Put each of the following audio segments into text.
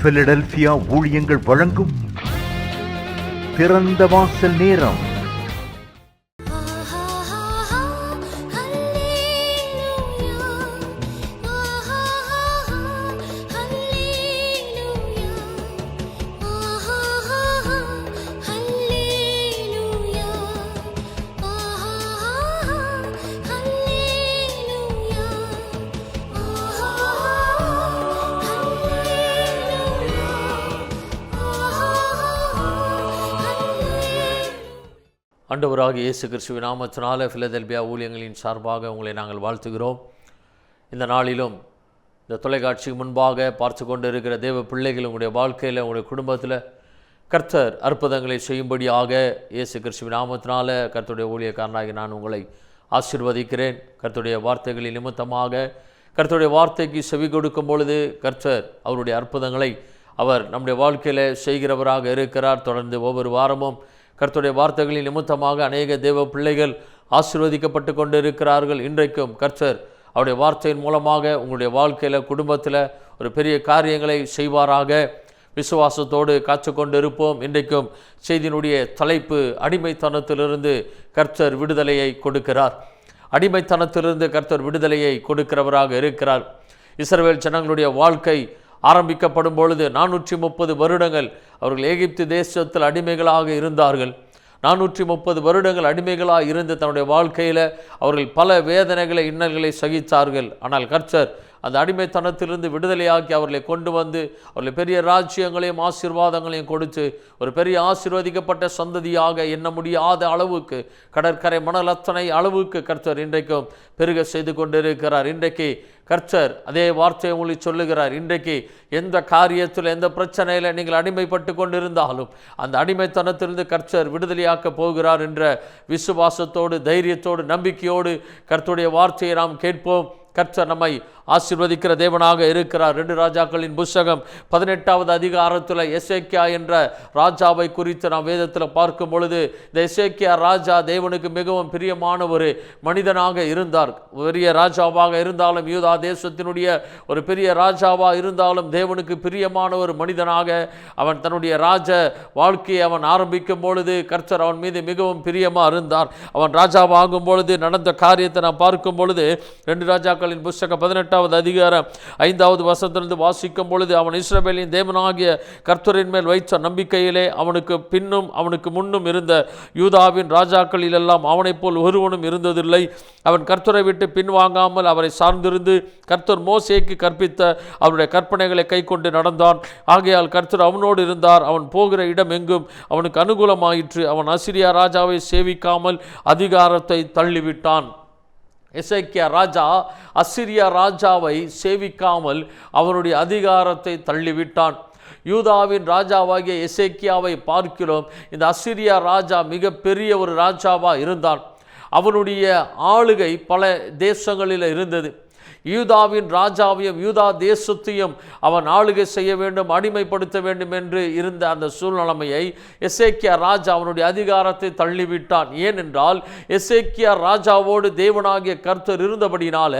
Philadelphia ஊழியங்கள் வழங்கும் திறந்த வாசல் நேரம். ஆண்டவராகிய இயேசு கிறிஸ்துவின் நாமத்தினால பிலதெல்பியா ஊழியங்களின் சார்பாக உங்களை நாங்கள் வாழ்த்துகிறோம். இந்த நாளிலும் இந்த தொலைக்காட்சிக்கு முன்பாக பார்த்து கொண்டு இருக்கிற தேவ பிள்ளைகள் உங்களுடைய வாழ்க்கையில், உங்களுடைய குடும்பத்தில் கர்த்தர் அற்புதங்களை செய்யும்படியாக இயேசு கிறிஸ்துவின் நாமத்தினால கர்த்தருடைய ஊழியக்காரனாகி நான் உங்களை ஆசீர்வதிக்கிறேன். கர்த்தருடைய வார்த்தைகளின் நிமித்தமாக கர்த்தருடைய வார்த்தைக்கு செவி கொடுக்கும் பொழுது கர்த்தர் அவருடைய அற்புதங்களை அவர் நம்முடைய வாழ்க்கையில் செய்கிறவராக இருக்கிறார். தொடர்ந்து ஒவ்வொரு வாரமும் கர்த்தருடைய வார்த்தைகளின் நிமித்தமாக அநேக தேவ பிள்ளைகள் ஆசீர்வதிக்கப்பட்டு கொண்டு இருக்கிறார்கள். இன்றைக்கும் கர்த்தர் அவருடைய வார்த்தையின் மூலமாக உங்களுடைய வாழ்க்கையில், குடும்பத்தில் ஒரு பெரிய காரியங்களை செய்வாராக விசுவாசத்தோடு காத்து கொண்டு இருப்போம். இன்றைக்கும் செய்தியினுடைய தலைப்பு, அடிமைத்தனத்திலிருந்து கர்த்தர் விடுதலையை கொடுக்கிறார். அடிமைத்தனத்திலிருந்து கர்த்தர் விடுதலையை கொடுக்கிறவராக இருக்கிறார். இஸ்ரவேல் ஜனங்களுடைய வாழ்க்கை ஆரம்பிக்கப்படும் பொழுது 430 வருடங்கள் அவர்கள் எகிப்து தேசத்தில் அடிமைகளாக இருந்தார்கள். 430 வருடங்கள் அடிமைகளாக இருந்து தன்னுடைய வாழ்க்கையில் அவர்கள் பல வேதனைகளை, இன்னல்களை சகித்தார்கள். ஆனால் கர்த்தர் அந்த அடிமைத்தனத்திலிருந்து விடுதலையாக்கி அவர்களை கொண்டு வந்து அவர்களை பெரிய ராஜ்யங்களையும் ஆசீர்வாதங்களையும் கொடுத்து ஒரு பெரிய ஆசீர்வதிக்கப்பட்ட சந்ததியாக எண்ண முடியாத அளவுக்கு, கடற்கரை மணல் அத்தனை அளவுக்கு கர்த்தர் இன்றைக்கும் பெருக செய்து கொண்டிருக்கிறார். இன்றைக்கு கர்த்தர் அதே வார்த்தையை உங்களுக்கு சொல்லுகிறார். இன்றைக்கு எந்த காரியத்தில், எந்த பிரச்சனையில் நீங்கள் அடிமைப்பட்டு கொண்டிருந்தாலும் அந்த அடிமைத்தனத்திலிருந்து கர்த்தர் விடுதலையாக்க போகிறார் என்ற விசுவாசத்தோடு, தைரியத்தோடு, நம்பிக்கையோடு கர்த்தருடைய வார்த்தையை நாம் கேட்போம். கர்த்தர் நம்மை ஆசீர்வதிக்கிற தேவனாக இருக்கிறார். 2 ராஜாக்களின் புஸ்தகம் 18வது அதிகாரத்தில் எசேக்கியா என்ற ராஜாவை குறித்து நாம் வேதத்தில் பார்க்கும் பொழுது, இந்த எசேக்கியா ராஜா தேவனுக்கு மிகவும் பிரியமான ஒரு மனிதனாக இருந்தார். பெரிய ராஜாவாக இருந்தாலும், யூதா தேசத்தினுடைய ஒரு பெரிய ராஜாவாக இருந்தாலும், தேவனுக்கு பிரியமான ஒரு மனிதனாக அவன் தன்னுடைய ராஜ வாழ்க்கையை அவன் ஆரம்பிக்கும் பொழுது கர்த்தர் அவன் மீது மிகவும் பிரியமாக இருந்தார். அவன் ராஜாவாகும் பொழுது நடந்த காரியத்தை நாம் பார்க்கும் பொழுது 2 ராஜாக்களின் புஸ்தகம் 18வது அதிகாரம் 5வது வசனத்திலிருந்து வாசிக்கும் பொழுது, அவன் இஸ்ரவேலின் தேவனாகிய கர்த்தரின் மேல் வைத்த நம்பிக்கையிலே அவனுக்கு பின்னும் அவனுக்கு முன்னும் இருந்த யூதாவின் ராஜாக்களில் எல்லாம் அவனைப் போல் ஒருவனும் இருந்ததில்லை. அவன் கர்த்தரை விட்டு பின்வாங்காமல் அவரை சார்ந்திருந்து கர்த்தர் மோசேக்கு கற்பித்த அவருடைய கற்பனைகளை கை கொண்டு நடந்தான். ஆகையால் கர்த்தர் அவனோடு இருந்தார். அவன் போகிற இடம் எங்கும் அவனுக்கு அனுகூலமாயிற்று. அவன் அசிரியா ராஜாவை சேவிக்காமல் அதிகாரத்தை தள்ளிவிட்டான். எசேக்கியா ராஜா அசிரியா ராஜாவை சேவிக்காமல் அவனுடைய அதிகாரத்தை தள்ளிவிட்டான். யூதாவின் ராஜாவாகிய எசேக்கியாவை பார்க்கிறோம். இந்த அசிரியா ராஜா மிக பெரிய ஒரு ராஜாவாக இருந்தான். அவனுடைய ஆளுகை பல தேசங்களில் இருந்தது. யூதாவின் ராஜாவையும் யூதா தேசத்தையும் அவன் ஆளுகை செய்ய வேண்டும், அடிமைப்படுத்த வேண்டும் என்று இருந்த அந்த சூழ்நிலைமையை எசேக்கியா ராஜா அவனுடைய அதிகாரத்தை தள்ளிவிட்டான். ஏனென்றால் எசேக்கியா ராஜாவோடு தேவனாகிய கர்த்தர் இருந்தபடினால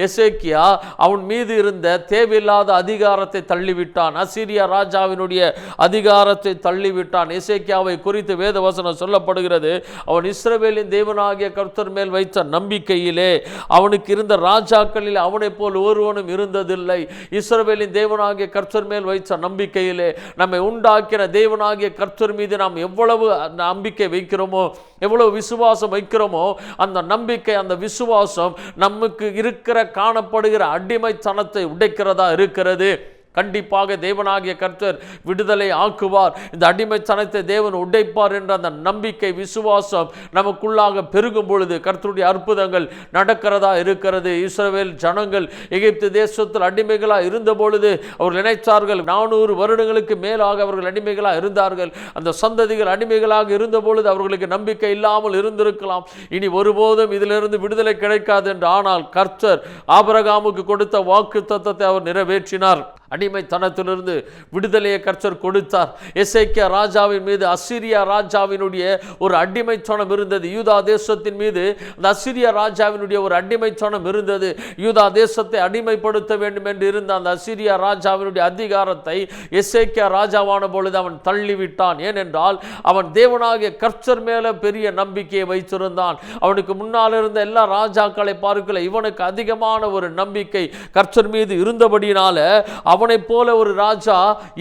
எசேக்கியா அவன் மீது இருந்த தேவையில்லாத அதிகாரத்தை தள்ளிவிட்டான். அசீரியா ராஜாவினுடைய அதிகாரத்தை தள்ளிவிட்டான். எசேக்கியாவை குறித்து வேதவசனம் சொல்லப்படுகிறது, அவன் இஸ்ரவேலின் தேவனாகிய கர்த்தர் மேல் வைத்த நம்பிக்கையிலே அவனுக்கு இருந்த ராஜாக்களில் அவனை போல் ஒருவனும் இருந்ததில்லை. இஸ்ரவேலின் தேவனாகிய கர்த்தர் மேல் வைத்த நம்பிக்கையிலே நம்மை உண்டாக்கின தேவனாகிய கர்த்தர் மீது நாம் எவ்வளவு நம்பிக்கை வைக்கிறோமோ, எவ்வளவு விசுவாசம் வைக்கிறோமோ, அந்த நம்பிக்கை, அந்த விசுவாசம் நமக்கு இருக்கிற காணப்படுகிற அடிமைத்தனத்தை உடைக்கிறதா இருக்கிறது. கண்டிப்பாக தேவனாகிய கர்த்தர் விடுதலை ஆக்குவார். இந்த அடிமைத்தனத்தை தேவன் உடைப்பார் என்ற அந்த நம்பிக்கை, விசுவாசம் நமக்குள்ளாக பெருகும் பொழுது கர்த்தருடைய அற்புதங்கள் நடக்கிறதா இருக்கிறது. இஸ்ரவேல் ஜனங்கள் எகிப்து தேசத்தில் அடிமைகளாக இருந்த பொழுது அவர்கள் நினைத்தார்கள், 400 வருடங்களுக்கு மேலாக அவர்கள் அடிமைகளாக இருந்தார்கள். அந்த சந்ததிகள் அடிமைகளாக இருந்த பொழுது அவர்களுக்கு நம்பிக்கை இல்லாமல் இருந்திருக்கலாம், இனி ஒருபோதும் இதிலிருந்து விடுதலை கிடைக்காது என்று. ஆனால் கர்த்தர் ஆபிரகாமுக்கு கொடுத்த வாக்கு தத்தத்தை அவர் நிறைவேற்றினார். அடிமைத்தனத்திலிருந்து விடுதலையை கர்த்தர் கொடுத்தார். எசேக்கியா ராஜாவின் மீது அசீரியா ராஜாவினுடைய ஒரு அடிமைத்தனம் இருந்தது. யூதா தேசத்தின் மீது அந்த அசீரியா ராஜாவினுடைய ஒரு அடிமைத்தனம் இருந்தது. யூதா தேசத்தை அடிமைப்படுத்த வேண்டும் என்று இருந்த அந்த அசீரியா ராஜாவினுடைய அதிகாரத்தை எசேக்கியா ராஜாவான பொழுது அவன் தள்ளிவிட்டான். ஏனென்றால் அவன் தேவனாகிய கர்த்தர் மேல பெரிய நம்பிக்கையை வைத்திருந்தான். அவனுக்கு முன்னால் இருந்த எல்லா ராஜாக்களை பார்க்கல இவனுக்கு அதிகமான ஒரு நம்பிக்கை கர்த்தர் மீது இருந்தபடியினால அவனைப் போல ஒரு ராஜா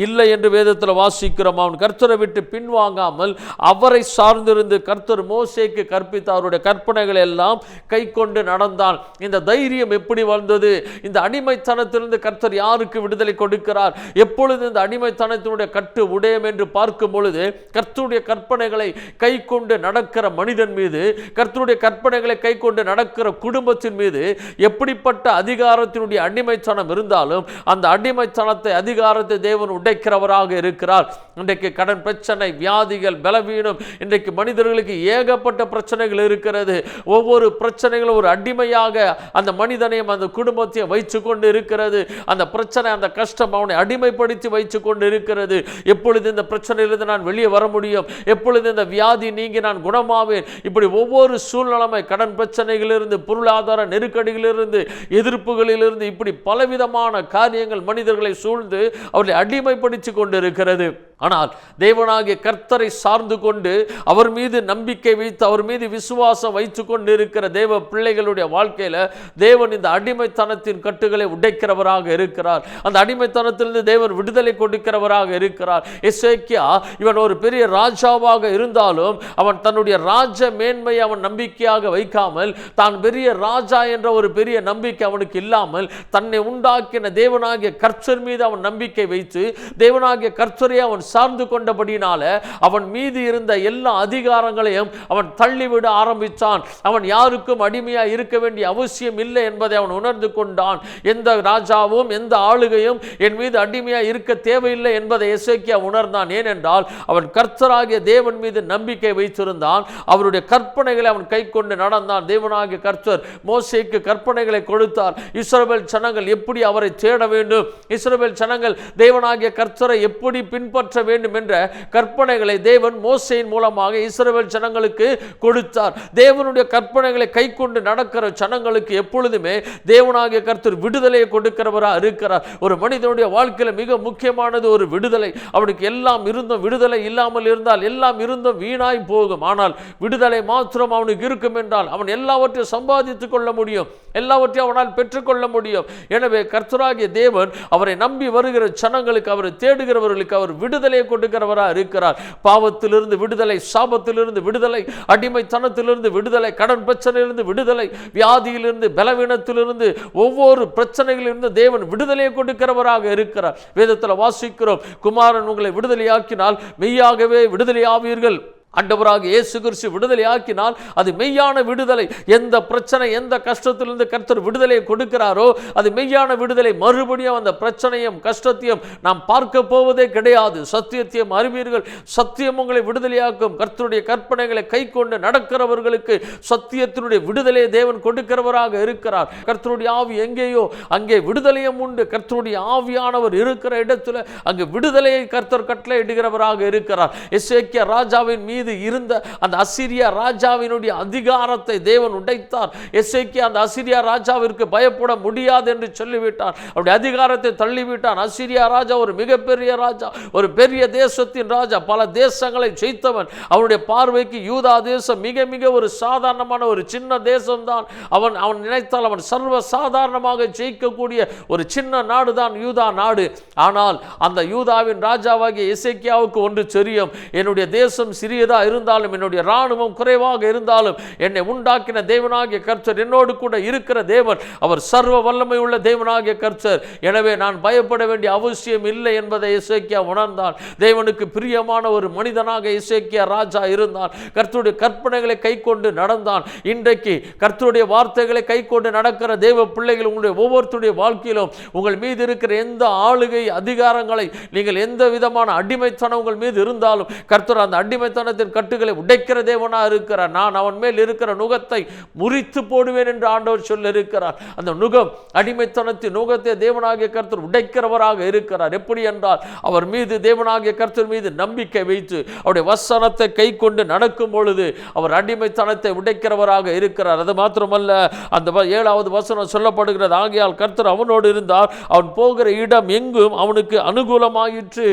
இல்லை என்று வேதத்தில் வாசிக்கிறோம். அவன் கர்த்தரை விட்டு பின்வாங்காமல் அவரை சார்ந்திருந்து கர்த்தர் மோசேக்கு கற்பித்த அவருடைய கற்பனைகளை எல்லாம் கை கொண்டு நடந்தான். இந்த தைரியம் எப்படி வந்தது? இந்த அடிமைத்தனத்திலிருந்து கர்த்தர் யாருக்கு விடுதலை கொடுக்கிறார்? எப்பொழுது இந்த அடிமைத்தனத்தினுடைய கட்டு உடையம் என்று பார்க்கும் பொழுது கர்த்தருடைய கற்பனைகளை கை கொண்டு நடக்கிற மனிதன் மீது, கர்த்தருடைய கற்பனைகளை கை கொண்டு நடக்கிற குடும்பத்தின் மீது எப்படிப்பட்ட அதிகாரத்தினுடைய அடிமைத்தனம் இருந்தாலும் அந்த அடிமைத்தனத்தை அதிகாரத்தை தேவன் உடைக்கிறவராக இருக்கிறார். இன்றைக்கு கடன் பிரச்சனை, வியாதிகள், பலவீனம், இன்றைக்கு மனிதர்களுக்கு ஏகப்பட்ட பிரச்சனைகள் இருக்கிறது. ஒவ்வொரு பிரச்சனைகளும் ஒரு அடிமையாக அந்த மனிதனையும் அந்த குடும்பத்தையும் வைத்து கொண்டு இருக்கிறது. அந்த பிரச்சனை, அந்த கஷ்டம் அவனை அடிமைப்படுத்தி வைத்து கொண்டு இருக்கிறது. எப்பொழுது இந்த பிரச்சனையிலிருந்து நான் வெளியே வர முடியும்? எப்பொழுது இந்த வியாதி நீங்கி நான் குணமாவேன்? இப்படி ஒவ்வொரு சூழ்நிலைமை, கடன் பிரச்சனைகளிலிருந்து, பொருளாதார நெருக்கடிகளிலிருந்து, எதிர்ப்புகளிலிருந்து, இப்படி பலவிதமான காரியங்கள் மனிதர்களை சூழ்ந்து அவர்களை அடிமைப்படுத்தி கொண்டிருக்கிறது. ஆனால் தேவனாகிய கர்த்தரை சார்ந்து கொண்டு அவர் மீது நம்பிக்கை வைத்து அவர் மீது விசுவாசம் வைத்துக் கொண்டு இருக்கிற தேவ பிள்ளைகளுடைய வாழ்க்கையில தேவன் இந்த அடிமைத்தனத்தின் கட்டுகளை உடைக்கிறவராக இருக்கிறார். அந்த அடிமைத்தனத்திலிருந்து தேவன் விடுதலை கொடுக்கிறவராக இருக்கிறார். எசேக்கியா இவன் ஒரு பெரிய ராஜாவாக இருந்தாலும் அவன் தன்னுடைய ராஜ மேன்மையை அவன் நம்பிக்கையாக வைக்காமல், தான் பெரிய ராஜா என்ற ஒரு பெரிய நம்பிக்கை அவனுக்கு இல்லாமல், தன்னை உண்டாக்கின தேவனாகிய கர்த்தர் மீது அவன் நம்பிக்கை வைத்து தேவனாகிய கர்த்தரை அவன் சார்ந்து கொண்டபடினால அவன் மீது இருந்த எல்லா அதிகாரங்களையும் அவன் தள்ளிவிட ஆரம்பித்தான். அவன் யாருக்கும் அடிமையாக இருக்க வேண்டிய அவசியம் இல்லை என்பதை அவன் உணர்ந்து கொண்டான். எந்த ராஜாவும் எந்த ஆளுகையும் என் மீது அடிமையாக இருக்க தேவையில்லை என்பதை எசேக்கியா உணர்ந்தான். ஏனென்றால் அவன் கர்த்தராகிய தேவன் மீது நம்பிக்கை வைத்திருந்தான். அவருடைய கற்பனைகளை அவன் கை கொண்டு நடந்தான். தேவனாகிய கர்த்தர் மோசேக்கு கற்பனைகளை கொடுத்தார். இஸ்ரவேல் ஜனங்கள் எப்படி அவரை தேட வேண்டும், இஸ்ரவேல் ஜனங்கள் தேவனாகிய கர்த்தரை எப்படி பின்பற்ற வேண்டும் என்ற கற்பனைகளை தேவன் மோசேயின் மூலமாக இஸ்ரவேல் ஜனங்களுக்கு கொடுத்தார். தேவனுடைய கற்பனைகளை கை கொண்டு நடக்கிற ஜனங்களுக்கு எப்பொழுதுமே தேவனாகிய கர்த்தர் விடுதலையை கொடுக்கிறவராக இருக்கிறார். ஒரு மனிதனுடைய வாழ்க்கையில மிக முக்கியமானது ஒரு விடுதலை. அவனுக்கு எல்லாம் இருந்தும் விடுதலை இல்லாமல் இருந்தால் எல்லாம் இருந்தும் வீணாய் போகும். ஆனால் விடுதலை மாத்திரம் அவனுக்கு இருக்கும் என்றால் அவன் எல்லாவற்றையும் சம்பாதித்துக் கொள்ள முடியும், எல்லாவற்றையும் அவனால் பெற்றுக்கொள்ள முடியும். எனவே கர்த்தராகிய தேவன் அவரை நம்பி வருகிற ஜனங்களுக்கு, அவரை தேடுகிறவர்களுக்கு அவர் விடுதலை கொடுக்கிறவராக இருக்கிறார். பாவத்திலிருந்து விடுதலை, சாபத்திலிருந்து விடுதலை, அடிமைத்தனத்திலிருந்து விடுதலை, கடன் பிரச்சனையிலிருந்து விடுதலை, வியாதியிலிருந்து, பலவீனத்திலிருந்து, ஒவ்வொரு பிரச்சனைகளிலிருந்து தேவன் விடுதலையை கொடுக்கிறவராக இருக்கிறார். வேதத்தில் வாசிக்கிறோம், குமாரன் உங்களை விடுதலையாக்கினால் மெய்யாகவே விடுதலையாவீர்கள். ஆண்டவராக இயேசு கிறிஸ்து விடுதலை ஆக்கினால் அது மெய்யான விடுதலை. எந்த பிரச்சனை, எந்த கஷ்டத்திலிருந்து கர்த்தர் விடுதலை கொடுக்கிறாரோ அது மெய்யான விடுதலை. மறுபடியும் அந்த பிரச்சனையும் கஷ்டத்தையும் நாம் பார்க்க போவதே கிடையாது. சத்தியத்தையும் அறிவீர்கள், சத்தியம் உங்களை விடுதலையாக்கும். கர்த்தருடைய கற்பனைகளை கை கொண்டு நடக்கிறவர்களுக்கு சத்தியத்தினுடைய விடுதலையை தேவன் கொடுக்கிறவராக இருக்கிறார். கர்த்தருடைய ஆவி எங்கேயோ அங்கே விடுதலையும் உண்டு. கர்த்தருடைய ஆவியானவர் இருக்கிற இடத்துல அங்கு விடுதலையை கர்த்தர் கட்டளை இடுகிறவராக இருக்கிறார். எசேக்கியா ராஜாவின் மீது இருந்த அந்த அசீரியா ராஜாவினுடைய அதிகாரத்தை தேவன் உடைத்தார். எசேக்கியா அந்த அசீரியா ராஜாவிற்கு பயப்பட முடியாது என்று சொல்லிவிட்டான். அவருடைய அதிகாரத்தை தள்ளிவிட்டான். அசீரியா ராஜா ஒரு மிகப்பெரிய ராஜா, ஒரு பெரிய தேசத்தின் ராஜா, பல தேசங்களை ஜெயித்தவன். அவனுடைய பார்வைக்கு யூதா தேசம் மிக மிக ஒரு சாதாரணமான ஒரு சின்ன தேசம்தான். அவன் நினைத்தால் அவன் சர்வ சாதாரணமாக ஜெயிக்கக்கூடிய ஒரு சின்ன நாடு தான் யூதா நாடு. ஆனால் அந்த யூதாவின் ராஜாவாகிய எசேக்கியாவுக்கு ஒன்று தெரியும், என்னுடைய தேசம் சிறியதா இருந்தாலும், என்னுடைய ராணுவம் குறைவாக இருந்தாலும், என்னை உண்டாக்கின தேவனாகிய கர்த்தர் என்னோடு கூட இருக்கிற தேவன், அவர் சர்வ வல்லமை உள்ள தேவனாகிய கர்த்தர். எனவே நான் பயப்பட வேண்டிய அவசியம் இல்லை என்பதை எசேக்கியா உணர்ந்தான். தேவனுக்கு பிரியமான ஒரு மனிதனாக எசேக்கியா ராஜா இருந்தான். கர்த்தருடைய கற்பனைகளை கை கொண்டு நடந்தான். இன்றைக்கு கர்த்தருடைய வார்த்தைகளை கை கொண்டு நடக்கிற தேவ பிள்ளைகள் உங்களுடைய ஒவ்வொருத்தருடைய வாழ்க்கையிலும் உங்கள் மீது இருக்கிற எந்த ஆளுகை அதிகாரங்களை, நீங்கள் எந்த விதமான அடிமைத்தனம் உங்கள் மீது இருந்தாலும் கர்த்தர் அந்த அடிமைத்தனத்தை அடிமைத்தனத்தின் கட்டுகளை உடைக்கிற தேவனா இருக்கிறார். நான் அவன் மேல் இருக்கிற நுகத்தை முறித்து போடுவேன் என்று ஆண்டவர் சொல்ல இருக்கிறார். அந்த நுகம், அடிமைத்தனத்தின் நுகத்தை தேவனாகிய கர்த்தர் உடைக்கிறவராக இருக்கிறார். எப்படி என்றால், அவர் மீது, தேவனாகிய கர்த்தர் மீது நம்பிக்கை வைத்து அவருடைய வசனத்தை கை கொண்டு நடக்கும் பொழுது அவர் அடிமைத்தனத்தை உடைக்கிறவராக இருக்கிறார். அது மாத்திரமல்ல, அந்த 7வது வசனம் சொல்லப்படுகிறது, ஆகையால் கர்த்தர் அவனோடு இருந்தார், அவன் போகிற இடம் எங்கும் அவனுக்கு அனுகூலமாயிற்று.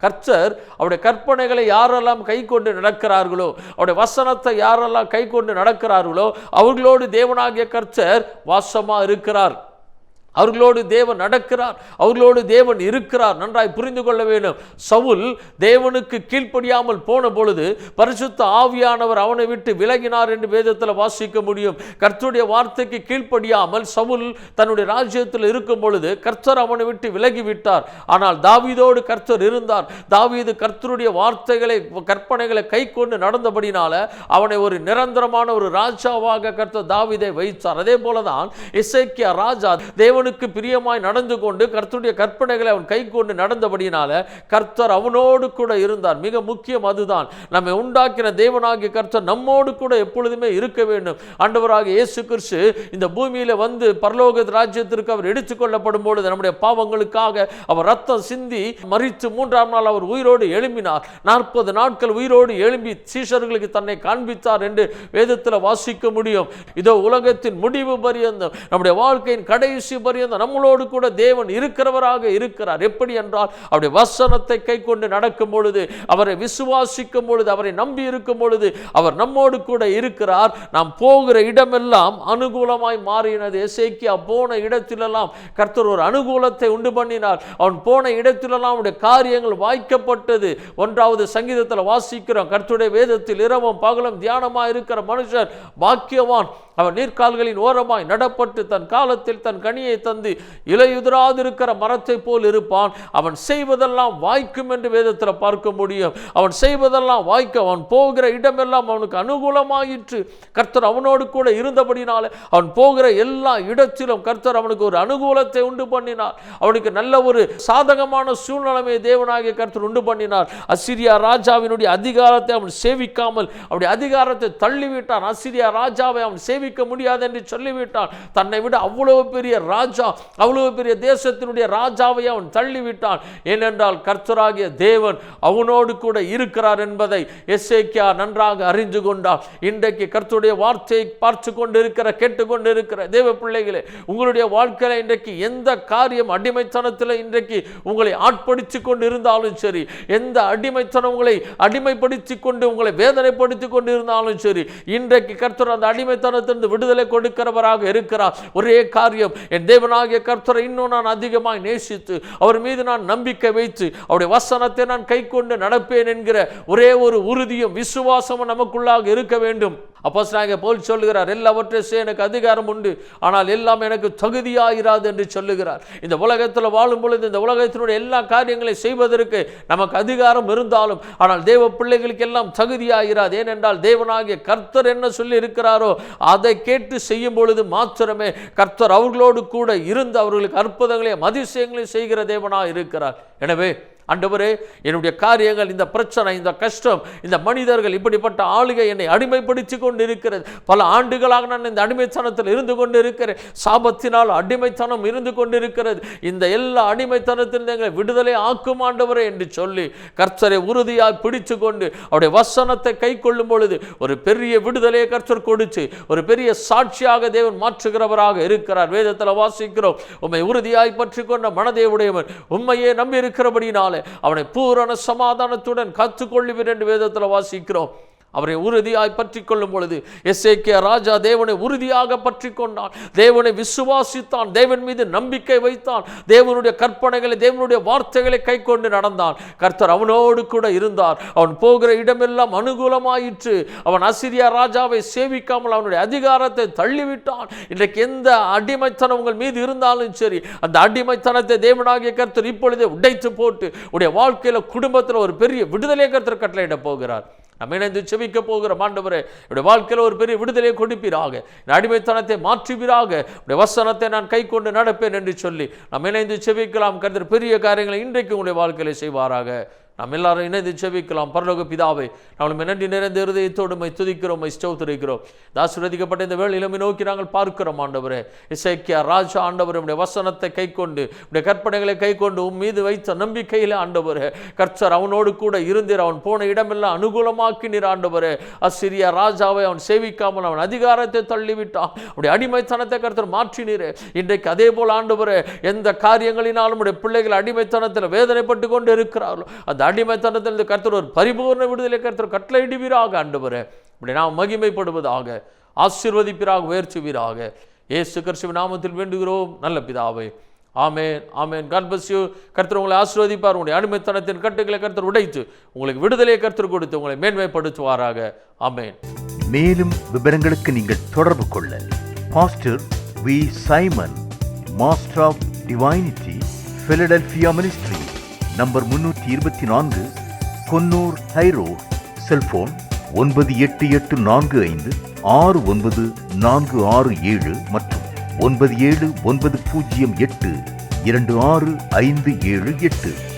கர்த்தர் அவருடைய கற்பனைகளை யாரெல்லாம் கை கொண்டு நடக்கிறார்களோ, அவருடைய வசனத்தை யாரெல்லாம் கை கொண்டு நடக்கிறார்களோ, அவர்களோடு தேவனாகிய கர்த்தர் வாசமா இருக்கிறார். அவர்களோடு தேவன் நடக்கிறார், அவர்களோடு தேவன் இருக்கிறார். நன்றாய் புரிந்து கொள்ள வேண்டும். சவுல் தேவனுக்கு கீழ்ப்படியாமல் போன பொழுது பரிசுத்த ஆவியானவர் அவனை விட்டு விலகினார் என்று வேதத்தில் வாசிக்க முடியும். கர்த்தருடைய வார்த்தைக்கு கீழ்ப்படியாமல் சவுல் தன்னுடைய ராஜ்யத்தில் இருக்கும் பொழுது கர்த்தர் அவனை விட்டு விலகிவிட்டார். ஆனால் தாவீதோடு கர்த்தர் இருந்தார். தாவீது கர்த்தருடைய வார்த்தைகளை, கற்பனைகளை கை கொண்டு நடந்தபடினால அவனை ஒரு நிரந்தரமான ஒரு ராஜாவாக கர்த்தர் தாவீதை வைத்தார். அதே போலதான் எசேக்கியா ராஜா தேவனுக்கு பிரியமாய் நடந்து கொண்டு கர்த்தருடைய கற்பனைகளை அவன் கை கொண்டு நடந்தபடினால கர்த்தர் அவனோடு கூட இருந்தார். மிக முக்கியம் அதுதான். நம்மை உண்டாக்கின தேவனாகிய கர்த்தர் நம்மோடு கூட எப்பொழுதுமே இருக்க வேண்டும். ஆண்டவராகிய இயேசு கிறிஸ்து இந்த பூமியில வந்து பரலோக ராஜ்யத்திற்கு அவர் எடுத்துக்கொள்ளப்படும் பொழுது நம்முடைய பாவங்களுக்காக அவர் ரத்தம் சிந்தி மரித்து 3ஆம் நாள் அவர் உயிரோடு எழும்பினார். 40 நாட்கள் உயிரோடு எழும்பி சீஷர்களுக்கு தன்னை காண்பித்தார் என்று வேதத்தில் வாசிக்க முடியும். இதோ உலகத்தின் முடிவு பரியந்தம், நம்முடைய வாழ்க்கையின் கடைசி நம்மளோடு கூட தேவன் இருக்கிறவராக இருக்கிறார். எப்படி என்றால், அவருடைய வசனத்தை கை கொண்டு நடக்கும் பொழுது, அவரை விசுவாசிக்கும் பொழுது, அவரை நம்பி இருக்கும் பொழுது அவர் நம்மோடு கூட இருக்கிறார். நாம் போகிற இடமெல்லாம் அனுகூலமாய் மாறினது. எசேக்கியா போன இடத்திலெல்லாம் கர்த்தர் ஒரு அனுகூலத்தை உண்டு பண்ணினார். அவன் போன இடத்திலெல்லாம் அவனுடைய காரியங்கள் வாய்க்கப்பட்டது. 1வது சங்கீதத்தில் வாசிக்கிறோம், கர்த்தருடைய வேதத்தில் இரவும் பகலும் தியானமாய் இருக்கிற மனுஷர் பாக்கியவான். அவன் நீர்க்கால்களின் ஓரமாய் நடப்பட்டு தன் காலத்தில் தன் கனியை தந்து இலையுதிராதிருக்கிற மரத்தை போல் இருப்பான். அவன் செய்வதெல்லாம் வாய்க்கும் என்று வேதத்தில் பார்க்க முடியும். அவன் செய்வதெல்லாம் வாய்க்க, அவன் போகிற இடமெல்லாம் அவனுக்கு அனுகூலமாயிற்று. கர்த்தர் அவனோடு கூட இருந்தபடினால அவன் போகிற எல்லா இடத்திலும் கர்த்தர் அவனுக்கு ஒரு அனுகூலத்தை உண்டு பண்ணினார். அவனுக்கு நல்ல ஒரு சாதகமான சூழ்நிலையை தேவனாகிய கர்த்தர் உண்டு பண்ணினார். அசீரியா ராஜாவினுடைய அதிகாரத்தை அவன் சேவிக்காமல் அவருடைய அதிகாரத்தை தள்ளிவிட்டான். அசீரியா ராஜாவை அவன் சேவிக்க முடியாது என்று சொல்லிவிட்டான். தன்னை விட அவ்வளவு பெரிய ராஜா, அவ்வளவு பெரிய தேசத்தினுடைய ராஜாவை அவன் தள்ளிவிட்டான். ஏனென்றால் கர்த்தராகிய தேவன் அவனோடு கூட இருக்கிறார் என்பதை எசேக்கியா நன்றாக அறிந்து கொண்டார். இன்றைக்கு கர்த்தருடைய வார்த்தையை பார்த்து கொண்டிருக்கிற, கேட்டுக்கொண்டிருக்கிற தேவ பிள்ளைகளே, உங்களுடைய வாழ்க்கையில் இன்றைக்கு எந்த காரியம் அடிமைத்தனத்தில் இன்றைக்கு உங்களை ஆட்படுத்தி கொண்டு இருந்தாலும் சரி, எந்த அடிமைத்தனம் உங்களை அடிமைப்படுத்தி கொண்டு உங்களை வேதனைப்படுத்தி கொண்டு இருந்தாலும் சரி, இன்றைக்கு கர்த்தர் அந்த அடிமைத்தனத்திலிருந்து விடுதலை கொடுக்கிறவராக இருக்கிறார். ஒரே காரியம், என் தேவனாகிய கர்த்தரை இன்னும் நான் அதிகமாய் நேசித்து அவர் மீது நான் நம்பிக்கை வைத்து அவருடைய வசனத்தை நான் கை கொண்டு நடப்பேன் என்கிற ஒரே ஒரு உறுதியும் விசுவாசமும் நமக்குள்ளாக இருக்க வேண்டும். அப்போஸ்தலனாகிய பவுல் சொல்லுகிறார், எல்லாவற்றையும் செய்ய எனக்கு அதிகாரம் உண்டு, ஆனால் எல்லாம் எனக்கு தகுதியாயிராது என்று சொல்லுகிறார். இந்த உலகத்தில் வாழும் பொழுது இந்த உலகத்தினுடைய எல்லா காரியங்களையும் செய்வதற்கு நமக்கு அதிகாரம் இருந்தாலும், ஆனால் தேவ பிள்ளைகளுக்கு எல்லாம் தகுதியாயிராது. ஏனென்றால் தேவனாகிய கர்த்தர் என்ன சொல்லி இருக்கிறாரோ அதை கேட்டு செய்யும் பொழுது மாத்திரமே கர்த்தர் அவர்களோடு கூட இருந்து அவர்களுக்கு அற்புதங்களையும் அதிசயங்களையும் செய்கிற தேவனாக இருக்கிறார். எனவே ஆண்டவரே, என்னுடைய காரியங்கள், இந்த பிரச்சனை, இந்த கஷ்டம், இந்த மனிதர்கள், இப்படிப்பட்ட ஆளுகை என்னை அடிமைப்படுத்தி கொண்டு இருக்கிறது. பல ஆண்டுகளாக நான் இந்த அடிமைத்தனத்தில் இருந்து கொண்டு இருக்கிறேன். சாபத்தினால் அடிமைத்தனம் இருந்து கொண்டு இருக்கிறது. இந்த எல்லா அடிமைத்தனத்தில் எங்களை விடுதலை ஆக்கும் ஆண்டவரே என்று சொல்லி கர்த்தரை உறுதியாய் பிடித்து கொண்டு அவருடைய வசனத்தை கை கொள்ளும் பொழுது ஒரு பெரிய விடுதலையை கர்த்தர் கொடுத்து ஒரு பெரிய சாட்சியாக தேவன் மாற்றுகிறவராக இருக்கிறார். வேதத்தில் வாசிக்கிறோம், உம்மை உறுதியாய் பற்றி கொண்ட மனதை உடையவன் உம்மையே நம்பி இருக்கிறபடினால அவனை பூரண சமாதானத்துடன் காத்துக்கொள்ளுவீர் என்று வேதத்தில் வாசிக்கிறோம். அவரை உறுதியாய் பற்றி கொள்ளும் பொழுது எசேக்கியா ராஜா தேவனை உறுதியாக பற்றி கொண்டான், தேவனை விசுவாசித்தான், தேவன் மீது நம்பிக்கை வைத்தான், தேவனுடைய கற்பனைகளை, தேவனுடைய வார்த்தைகளை கை கொண்டு நடந்தான். கர்த்தர் அவனோடு கூட இருந்தார். அவன் போகிற இடமெல்லாம் அனுகூலமாயிற்று. அவன் அசீரியா ராஜாவை சேவிக்காமல் அவனுடைய அதிகாரத்தை தள்ளிவிட்டான். இன்றைக்கு எந்த அடிமைத்தனம் உங்கள் மீது இருந்தாலும் சரி, அந்த அடிமைத்தனத்தை தேவனாகிய கர்த்தர் இப்பொழுதே உடைத்து போட்டு உடைய வாழ்க்கையில், குடும்பத்தில் ஒரு பெரிய விடுதலை கர்த்தர் கட்டளையிட போகிறார். நம்ம இணைந்து செபிக்க போகிற ஆண்டவரே, என்னுடைய வாழ்க்கையில் ஒரு பெரிய விடுதலையை கொடுப்பீராக, அடிமைத்தனத்தை மாற்றுவீராக, உடைய வசனத்தை நான் கை கொண்டு நடப்பேன் என்று சொல்லி நம்ம இணைந்து செபிக்கலாம். கர்த்தர் பெரிய காரியங்களை இன்றைக்கு உங்களுடைய வாழ்க்கையில செய்வாராக. நாம் எல்லாரும் இணைந்து செபிக்கலாம். பரலோக பிதாவே, நம்மளும் நன்றி நிறைந்த இருதயத்தோடு துதிக்கிறோம், ஸ்தோத்திரிக்கிறோம். ஆசீர்வதிக்கப்பட்ட இந்த வேளையிலும் நோக்கி நாங்கள் பார்க்கிறோம் ஆண்டவரே. எசேக்கியா ராஜா ஆண்டவரே, உம்முடைய வசனத்தை கைக்கொண்டு, உம்முடைய கற்பனைகளை கைக்கொண்டு உம் மீது வைத்த நம்பிக்கையில் ஆண்டவரே, கர்த்தர் அவனோடு கூட இருந்தீர். அவன் போன இடமெல்லாம் அனுகூலமாக்கினீர் ஆண்டவரே. அசிரியா ராஜாவை அவன் சேவிக்காமல் அவன் அதிகாரத்தை தள்ளிவிட்டான். உடைய அடிமைத்தனத்தை கர்த்தர் மாற்றினீரே. இன்றைக்கு அதே போல் ஆண்டவரே, எந்த காரியங்களினாலும் உடைய பிள்ளைகள் அடிமைத்தனத்தில் வேதனைப்பட்டு கொண்டு இருக்கிறார்களோ, அந்த அடிமைத்தனத்தில் கர்த்தர் ஒரு பரிபூர்ண விடுதலை கர்த்தர் கட்டளையிடுவீராக ஆண்டவரே. இப்படி நாம் மகிமைப்படுவதாக, ஆசீர்வதிப்பீராக, உயர்த்துவீராக. இயேசு கிறிஸ்துவின் நாமத்தில் வேண்டுகிறோம் நல்ல பிதாவே. ஆமென், ஆமென். God bless you. கர்த்தர் உங்களை ஆசீர்வதிப்பார். உங்களுடைய அடிமைத்தனத்தின் கட்டுகளை கர்த்தர் உடைத்து உங்களுக்கு விடுதலையை கர்த்தர் கொடுத்து உங்களை மேன்மைப்படுத்துவாராக. ஆமென். மேலும் விவரங்களுக்கு நீங்கள் தொடர்பு கொள்ள pastor V. Simon, master of divinity, Philadelphia ministry, number 324, Konnur high road, cellphone 9884569467 மற்றும் 9790826578.